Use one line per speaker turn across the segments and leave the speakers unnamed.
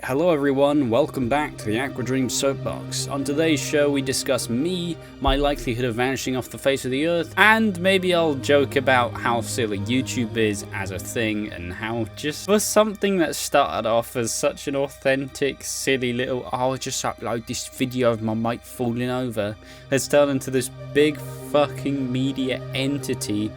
Hello everyone, welcome back to the AquaDreams Soapbox. On today's show we discuss me, my likelihood of vanishing off the face of the earth, and maybe I'll joke about how silly YouTube is as a thing and how just for something that started off as such an authentic, silly little I'll just upload this video of my mate falling over has turned into this big fucking media entertainment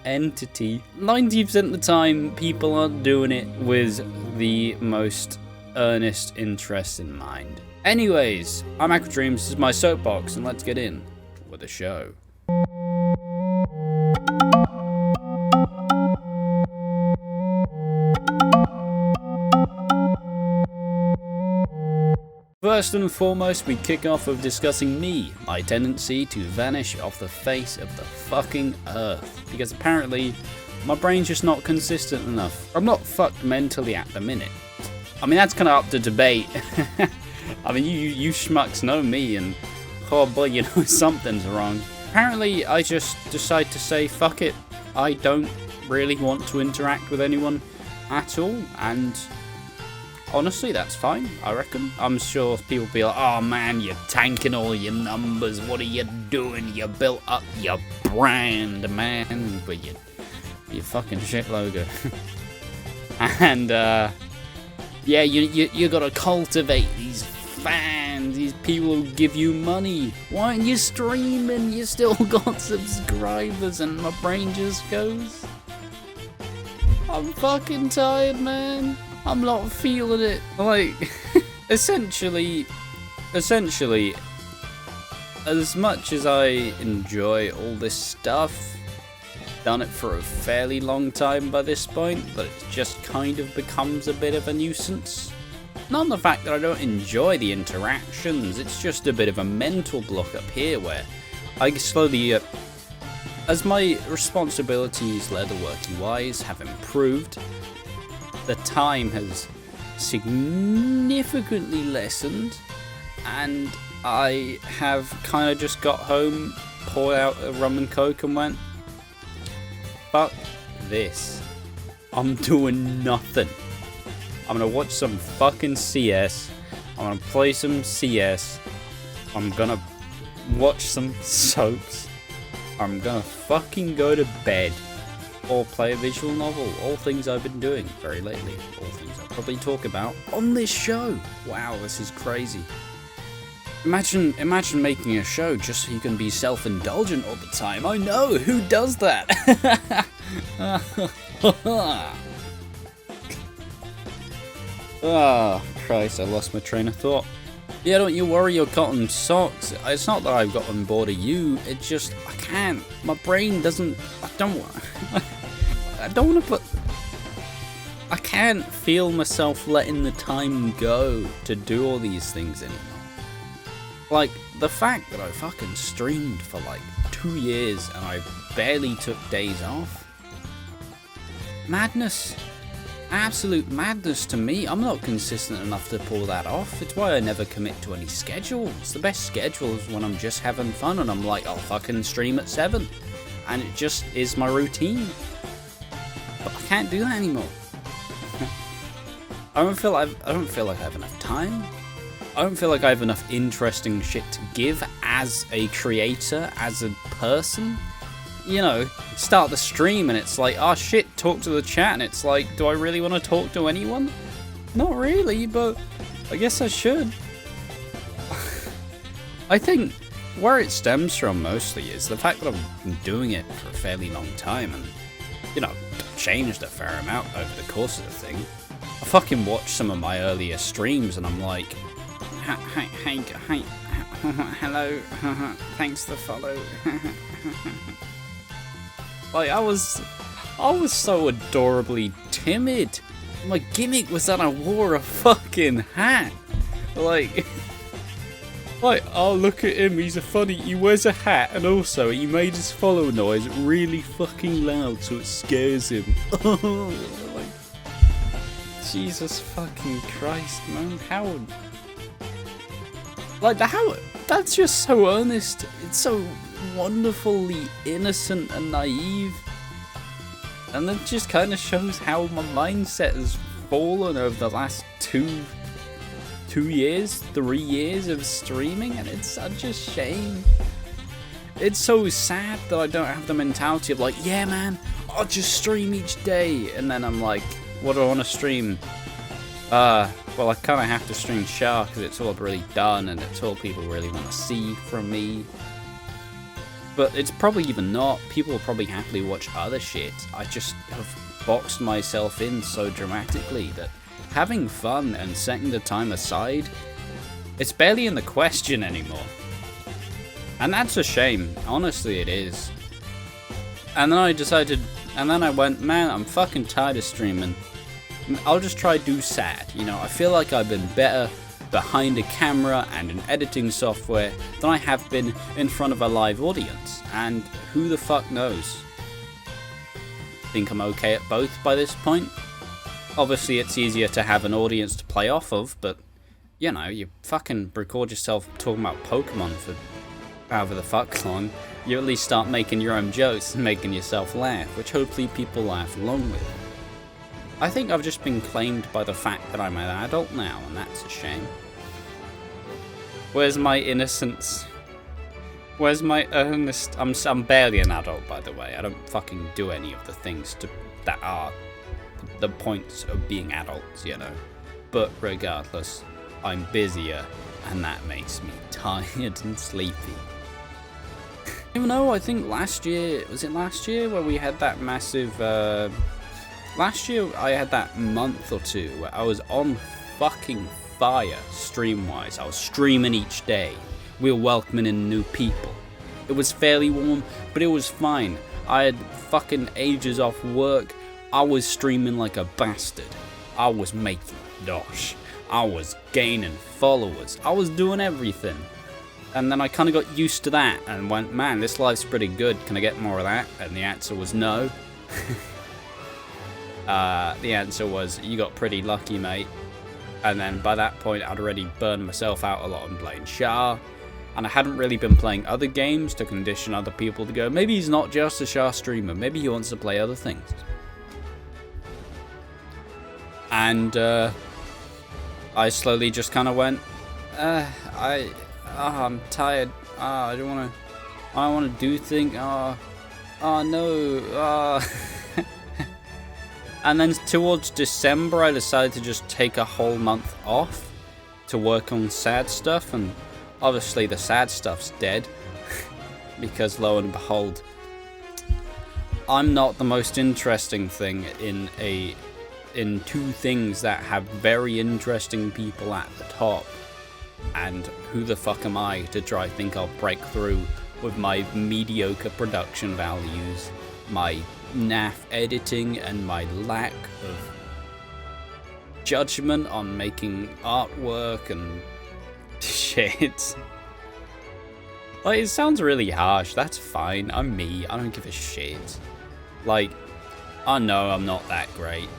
entity. 90% of the time people aren't doing it with the most earnest interest in mind. Anyways, I'm AquaDreams, this is my soapbox, and let's get in with the show. First and foremost, we kick off with discussing me, my tendency to vanish off the face of the fucking earth. Because apparently, my brain's just not consistent enough. I'm not fucked mentally at the minute. I mean, that's kind of up to debate. I mean, you schmucks know me, and oh boy, you know something's wrong. Apparently, I just decide to say, fuck it. I don't really want to interact with anyone at all, and honestly, that's fine, I reckon. I'm sure people will be like, oh man, you're tanking all your numbers. What are you doing? You built up your brand, man, with your fucking shit logo. And, yeah, you gotta cultivate these fans, these people who give you money. Why aren't you streaming? You still got subscribers, and my brain just goes, I'm fucking tired, man. I'm not feeling it. Like, essentially, as much as I enjoy all this stuff, done it for a fairly long time by this point, but it just kind of becomes a bit of a nuisance. Not the fact that I don't enjoy the interactions, it's just a bit of a mental block up here where I slowly, as my responsibilities leatherworking wise have improved, the time has significantly lessened, and I have kind of just got home, poured out a rum and coke and went, fuck this. I'm doing nothing. I'm gonna watch some fucking CS. I'm gonna play some CS. I'm gonna watch some soaps. I'm gonna fucking go to bed. Or play a visual novel. All things I've been doing very lately. All things I'll probably talk about on this show. Wow, this is crazy. Imagine making a show just so you can be self-indulgent all the time. I know, who does that? Oh, Christ, I lost my train of thought. Yeah, don't you worry your cotton socks. It's not that I've gotten bored of you, it's just, I can't. My brain doesn't, I don't want to put, I can't feel myself letting the time go to do all these things anymore. Like, the fact that I fucking streamed for like 2 years and I barely took days off. Madness. Absolute madness to me. I'm not consistent enough to pull that off. It's why I never commit to any schedules. The best schedule is when I'm just having fun and I'm like, I'll fucking stream at 7. And it just is my routine. But I can't do that anymore. I don't feel like I have enough time. I don't feel like I have enough interesting shit to give as a creator, as a person. You know, start the stream and it's like, oh shit, talk to the chat, and it's like, do I really want to talk to anyone? Not really, but I guess I should. I think where it stems from mostly is the fact that I've been doing it for a fairly long time and, you know, changed a fair amount over the course of the thing. I fucking watched some of my earlier streams and I'm like, hi, hello, thanks for the follow. Like, I was so adorably timid. My gimmick was that I wore a fucking hat. Like, oh, look at him, he wears a hat, and also he made his follow noise really fucking loud so it scares him. Oh, like, Jesus fucking Christ, man, how... Like, that's just so earnest. It's so wonderfully innocent and naive. And it just kind of shows how my mindset has fallen over the last 3 years of streaming, and it's such a shame. It's so sad that I don't have the mentality of like, yeah man, I'll just stream each day, and then I'm like, what do I want to stream? Well, I kind of have to stream Char because it's all I've really done and it's all people really want to see from me. But it's probably even not. People will probably happily watch other shit. I just have boxed myself in so dramatically that having fun and setting the time aside, it's barely in the question anymore. And that's a shame. Honestly, it is. And then I went, man, I'm fucking tired of streaming. I'll just try do sad. You know, I feel like I've been better behind a camera and in editing software than I have been in front of a live audience. And who the fuck knows? Think I'm okay at both by this point? Obviously, it's easier to have an audience to play off of, but, you know, you fucking record yourself talking about Pokemon for however the fuck long. You at least start making your own jokes and making yourself laugh, which hopefully people laugh along with. I think I've just been claimed by the fact that I'm an adult now, and that's a shame. Where's my innocence? Where's my earnest... I'm barely an adult, by the way. I don't fucking do any of the things that are the points of being adults, you know. But regardless, I'm busier, and that makes me tired and sleepy. Even though I think last year... Was it last year where we had that massive... Last year, I had that month or two where I was on fucking fire, stream-wise. I was streaming each day. We were welcoming in new people. It was fairly warm, but it was fine. I had fucking ages off work. I was streaming like a bastard. I was making dosh. I was gaining followers. I was doing everything. And then I kind of got used to that and went, man, this life's pretty good. Can I get more of that? And the answer was no. The answer was, you got pretty lucky, mate. And then by that point, I'd already burned myself out a lot on playing Char. And I hadn't really been playing other games to condition other people to go, maybe he's not just a Char streamer, maybe he wants to play other things. And I slowly just kind of went, I'm tired. I don't want to do things. No. And then towards December, I decided to just take a whole month off to work on sad stuff, and obviously the sad stuff's dead because lo and behold, I'm not the most interesting thing in two things that have very interesting people at the top. And who the fuck am I to try think I'll break through with my mediocre production values, my naff editing, and my lack of judgment on making artwork and shit. Like, it sounds really harsh, that's fine, I'm me, I don't give a shit. Like, I know I'm not that great,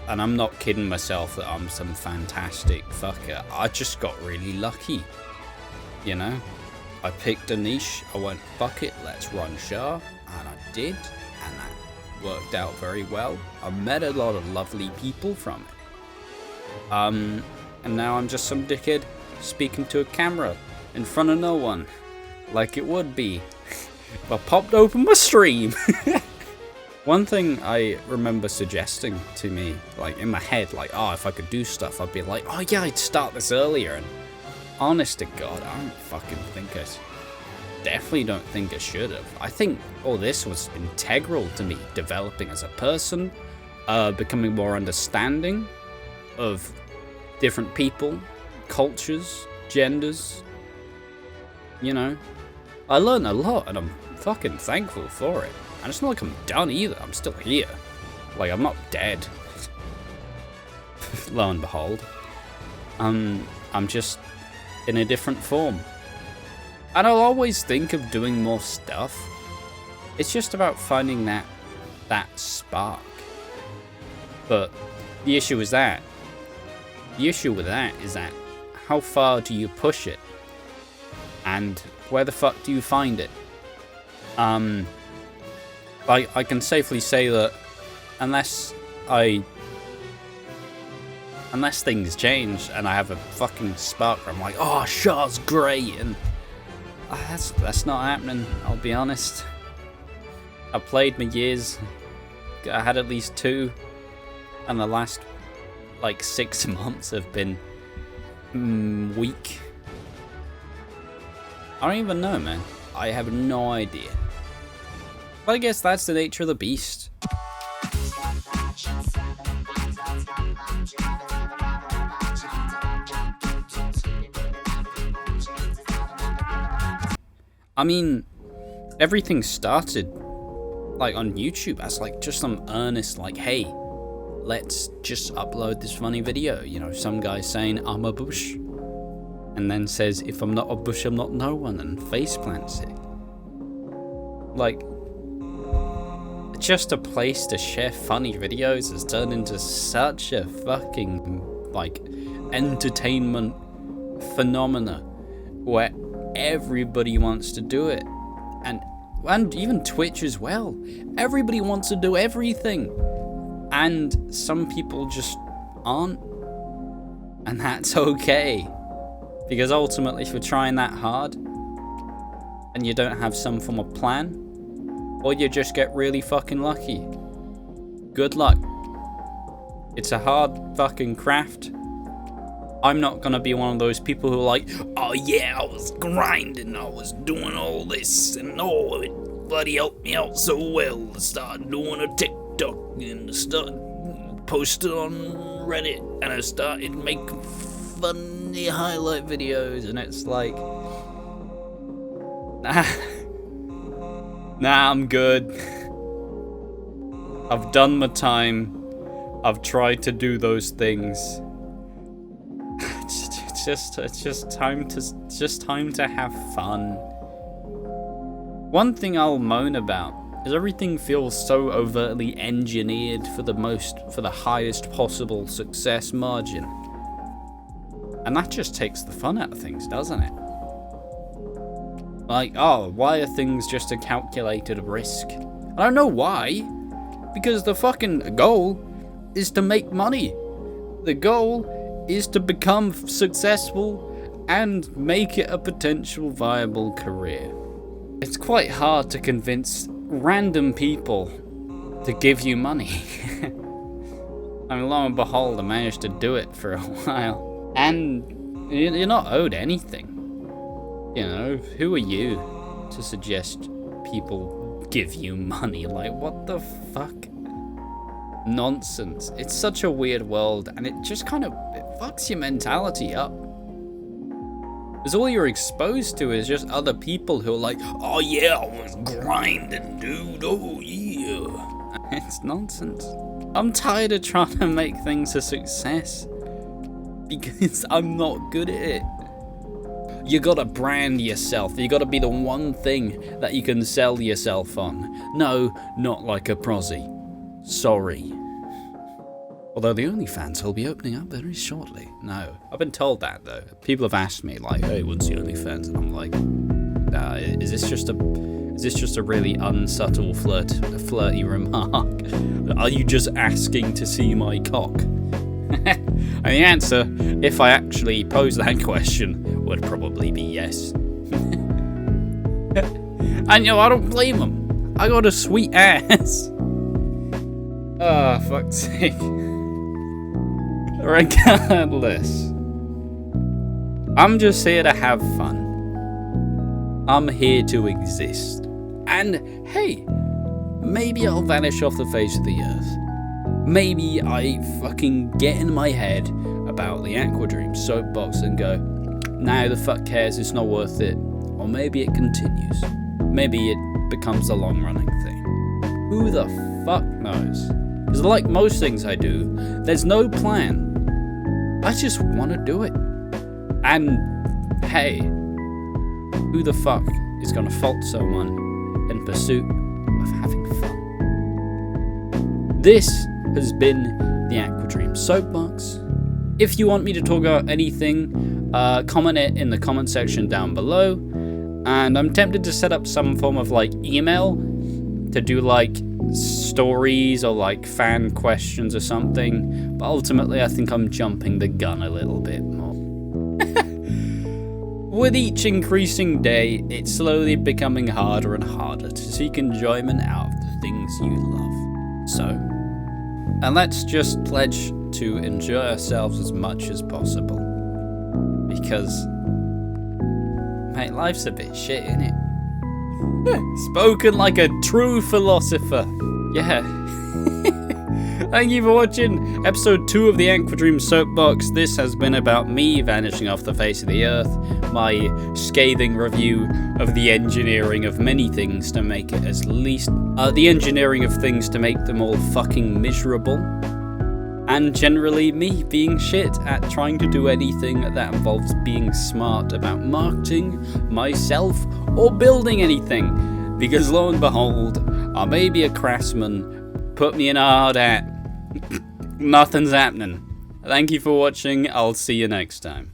and I'm not kidding myself that I'm some fantastic fucker. I just got really lucky, you know? I picked a niche, I went, fuck it, let's run Char, and I did, and that worked out very well. I met a lot of lovely people from it. And now I'm just some dickhead speaking to a camera in front of no one, like it would be if I popped open my stream. One thing I remember suggesting to me, like in my head, like, oh, if I could do stuff, I'd be like, oh yeah, I'd start this earlier. And honest to God, I don't fucking think definitely don't think I should have. I think all this was integral to me developing as a person, becoming more understanding of different people, cultures, genders. You know, I learned a lot, and I'm fucking thankful for it. And it's not like I'm done either, I'm still here. Like, I'm not dead. Lo and behold. I'm just in a different form. And I'll always think of doing more stuff. It's just about finding that spark. But the issue is that. The issue with that is that how far do you push it? And where the fuck do you find it? I can safely say that unless I Unless things change and I have a fucking spark where I'm like, oh, Shah's great, and that's not happening, I'll be honest. I played my years, I had at least 2, and the last like 6 months have been weak. I don't even know, man. I have no idea. But I guess that's the nature of the beast. I mean, everything started like on YouTube as like just some earnest like, hey, let's just upload this funny video. You know, some guy saying I'm a bush, and then says if I'm not a bush, I'm not no one, and face plants it. Like, just a place to share funny videos has turned into such a fucking like entertainment phenomena where everybody wants to do it, and even Twitch as well. Everybody wants to do everything, and some people just aren't, and that's okay, because ultimately if you're trying that hard and you don't have some form of plan, or you just get really fucking lucky, good luck. It's a hard fucking craft. I'm not gonna be one of those people who are like, oh yeah, I was grinding, I was doing all this, and oh, it bloody helped me out so well. I started doing a TikTok, and I started posting on Reddit, and I started making funny highlight videos, and it's like, nah, I'm good. I've done my time. I've tried to do those things. It's just time to have fun. One thing I'll moan about is everything feels so overtly engineered for the highest possible success margin. And that just takes the fun out of things, doesn't it? Like, oh, why are things just a calculated risk? I don't know why. Because the fucking goal is to make money. The goal is to become successful and make it a potential viable career. It's quite hard to convince random people to give you money. I mean, lo and behold, I managed to do it for a while. And you're not owed anything. You know, who are you to suggest people give you money? Like, what the fuck? Nonsense. It's such a weird world, and it just kind of fucks your mentality up. Because all you're exposed to is just other people who are like, oh yeah, I was grinding, dude, oh yeah. It's nonsense. I'm tired of trying to make things a success because I'm not good at it. You gotta brand yourself. You gotta be the one thing that you can sell yourself on. No, not like a prosy. Sorry. Although the OnlyFans will be opening up very shortly. No, I've been told that though. People have asked me like, "Hey, when's the OnlyFans?" And I'm like, "Is this just a really unsubtle flirty remark? Are you just asking to see my cock?" And the answer, if I actually pose that question, would probably be yes. And I don't blame them. I got a sweet ass. Oh, fuck's sake. Regardless, I'm just here to have fun. I'm here to exist. And hey, maybe I'll vanish off the face of the earth. Maybe I fucking get in my head about the AquaDreams Soapbox and go, nah, the fuck cares, it's not worth it. Or maybe it continues. Maybe it becomes a long-running thing. Who the fuck knows? Because like most things I do, there's no plan. I just want to do it. And hey, who the fuck is going to fault someone in pursuit of having fun? This has been the AquaDreams Soapbox. If you want me to talk about anything, comment it in the comment section down below. And I'm tempted to set up some form of like email to do like stories or like fan questions or something, but ultimately I think I'm jumping the gun a little bit more. With each increasing day, it's slowly becoming harder and harder to seek enjoyment out of the things you love. So, and let's just pledge to enjoy ourselves as much as possible. Because, mate, life's a bit shit, innit? Spoken like a true philosopher. Yeah. Thank you for watching episode 2 of the AquaDreams Soapbox. This has been about me vanishing off the face of the earth, my scathing review of the engineering of many things to make it as least... the engineering of things to make them all fucking miserable. And generally me being shit at trying to do anything that involves being smart about marketing, myself, or building anything. Because lo and behold, I may be a craftsman, put me in a hard hat, nothing's happening. Thank you for watching, I'll see you next time.